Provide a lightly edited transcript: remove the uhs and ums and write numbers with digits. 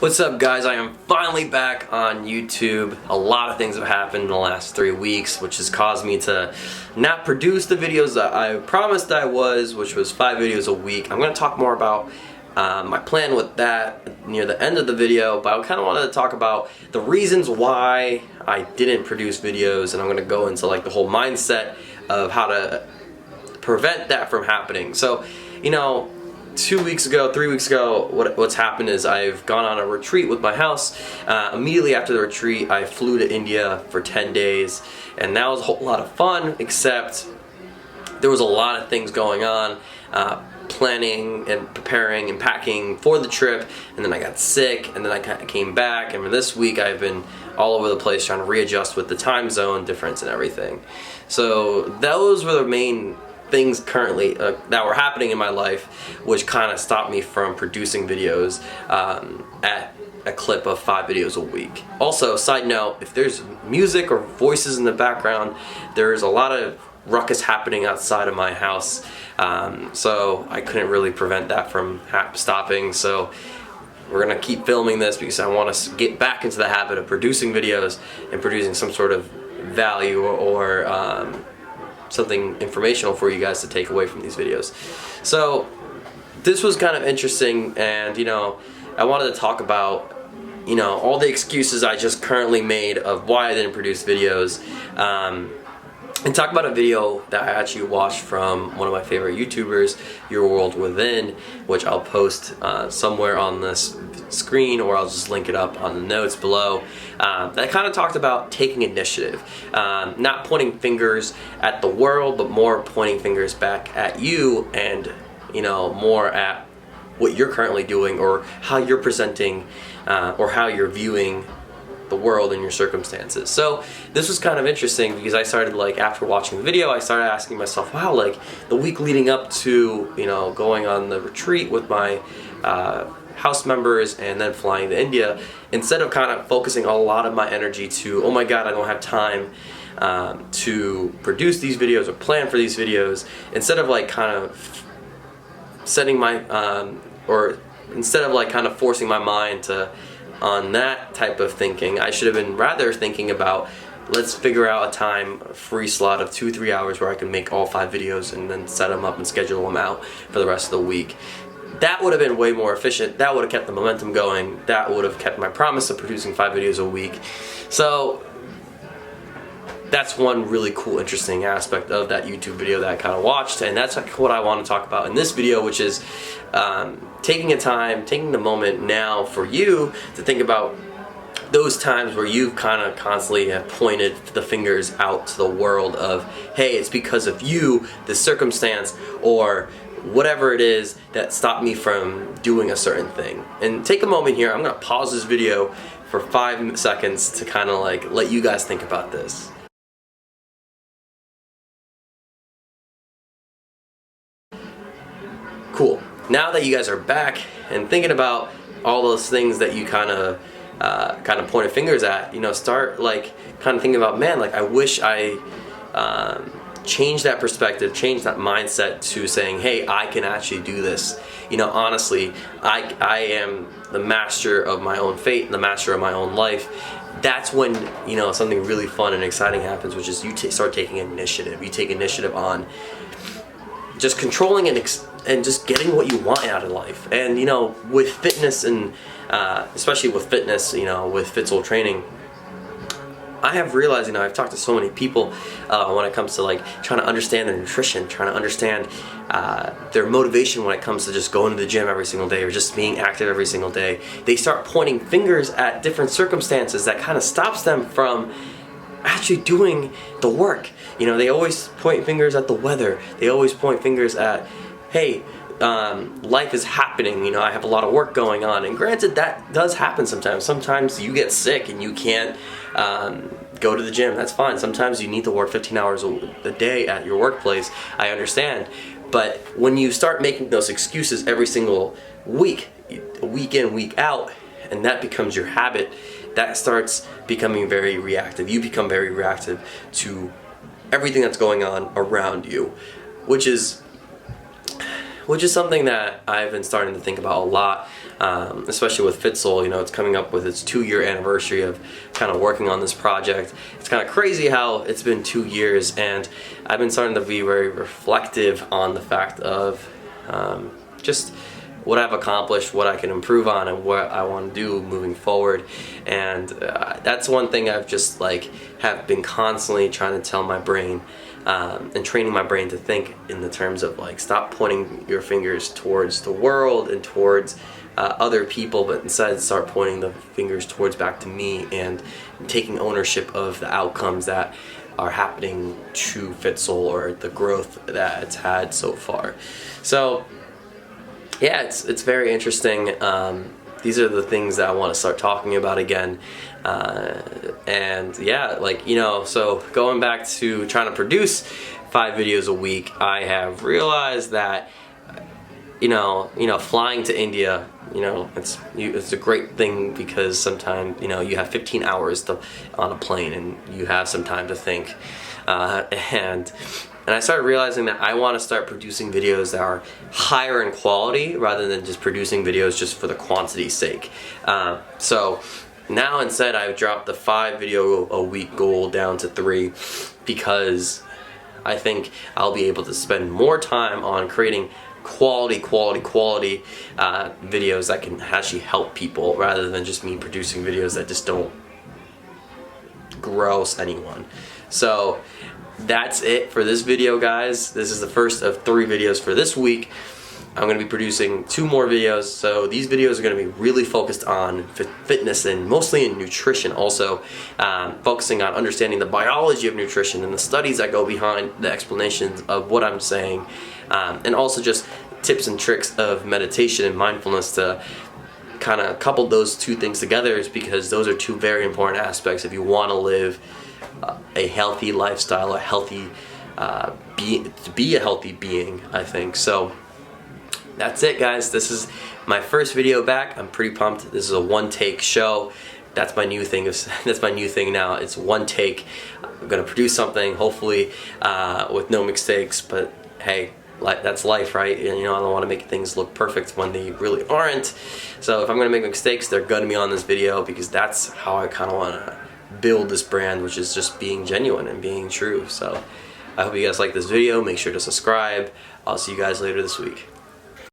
What's up, guys? I am finally back on YouTube. A lot of things have happened in the last 3 weeks, which has caused me to not produce the videos that I promised I was, which was 5 videos a week. I'm going to talk more about my plan with that near the end of the video, but I kind of wanted to talk about the reasons why I didn't produce videos, and I'm going to go into like the whole mindset of how to prevent that from happening. So, 3 weeks ago, what's happened is I've gone on a retreat with my house. Immediately after the retreat, I flew to India for 10 days, and that was a whole lot of fun, except there was a lot of things going on, planning and preparing and packing for the trip, and then I got sick, and then I kind of came back, and for this week I've been all over the place trying to readjust with the time zone difference and everything. So those were the main things currently that were happening in my life, which kind of stopped me from producing videos at a clip of 5 videos a week. Also, side note, if there's music or voices in the background, there's a lot of ruckus happening outside of my house, so I couldn't really prevent that from stopping. So we're gonna keep filming this because I want to get back into the habit of producing videos and producing some sort of value or something informational for you guys to take away from these videos. So this was kind of interesting, and I wanted to talk about all the excuses I just currently made of why I didn't produce videos, and talk about a video that I actually watched from one of my favorite YouTubers, Your World Within, which I'll post somewhere on this screen, or I'll just link it up on the notes below. That kind of talked about taking initiative, not pointing fingers at the world, but more pointing fingers back at you, and more at what you're currently doing, or how you're presenting, or how you're viewing the world and your circumstances. So this was kind of interesting because I started, after watching the video, I started asking myself, wow, the week leading up to going on the retreat with my house members and then flying to India, instead of kind of focusing a lot of my energy to, oh my god, I don't have time to produce these videos or plan for these videos, instead of kind of setting my or instead of kind of forcing my mind to on that type of thinking, I should have been rather thinking about, let's figure out a time, a free slot of 2-3 hours where I can make all 5 videos and then set them up and schedule them out for the rest of the week. That would have been way more efficient. That would have kept the momentum going. That would have kept my promise of producing 5 videos a week. So that's one really cool, interesting aspect of that YouTube video that I kind of watched, and that's what I want to talk about in this video, which is taking the moment now for you to think about those times where you've kind of constantly have pointed the fingers out to the world of, hey, it's because of you, this circumstance, or whatever it is that stopped me from doing a certain thing. And take a moment here. I'm going to pause this video for 5 seconds to kind of let you guys think about this. Cool. Now that you guys are back and thinking about all those things that you kind of pointed fingers at, start kind of thinking about, man, I wish I changed that perspective, changed that mindset to saying, hey, I can actually do this. Honestly, I am the master of my own fate, the master of my own life. That's when something really fun and exciting happens, which is you start taking initiative. You take initiative on just controlling and just getting what you want out of life. And with fitness, and especially with fitness, with Fitzel training, I have realized, I've talked to so many people when it comes to trying to understand their nutrition, trying to understand their motivation when it comes to just going to the gym every single day or just being active every single day. They start pointing fingers at different circumstances that kind of stops them from actually doing the work. They always point fingers at the weather. They always point fingers at, hey, life is happening, I have a lot of work going on. And granted, that does happen sometimes. Sometimes you get sick and you can't go to the gym. That's fine. Sometimes you need to work 15 hours a day at your workplace. I understand. But when you start making those excuses every single week in, week out, and that becomes your habit, that starts becoming very reactive. You become very reactive to everything that's going on around you, which is something that I've been starting to think about a lot. especially with FitSoul. You know, it's coming up with its 2-year anniversary of kind of working on this project. It's kind of crazy how it's been 2 years, and I've been starting to be very reflective on the fact of just what I've accomplished, what I can improve on, and what I want to do moving forward. And that's one thing I've just have been constantly trying to tell my brain, and training my brain to think in the terms of stop pointing your fingers towards the world and towards other people, but instead start pointing the fingers towards back to me and taking ownership of the outcomes that are happening to FitSoul, or the growth that it's had so far. So yeah, it's very interesting. These are the things that I want to start talking about again. And yeah, so going back to trying to produce 5 videos a week, I have realized that flying to India, it's a great thing, because sometimes you have 15 hours on a plane, and you have some time to think, and I started realizing that I want to start producing videos that are higher in quality rather than just producing videos just for the quantity's sake. So now instead I've dropped the 5 video a week goal down to 3, because I think I'll be able to spend more time on creating quality videos that can actually help people, rather than just me producing videos that just don't gross anyone. So that's it for this video, guys. This is the first of 3 videos for this week. I'm going to be producing 2 more videos, so these videos are going to be really focused on fitness and mostly in nutrition, also focusing on understanding the biology of nutrition and the studies that go behind the explanations of what I'm saying, and also just tips and tricks of meditation and mindfulness to kind of couple those 2 things together, is because those are 2 very important aspects if you want to live a healthy lifestyle, to be a healthy being, I think. So that's it, guys. This is my first video back. I'm pretty pumped. This is a 1-take show. That's my new thing. That's my new thing now. It's 1 take. I'm gonna produce something, hopefully with no mistakes. But hey, that's life, right? And I don't want to make things look perfect when they really aren't. So if I'm gonna make mistakes, they're gonna be on this video, because that's how I kind of want to build this brand, which is just being genuine and being true. So I hope you guys like this video. Make sure to subscribe. I'll see you guys later this week.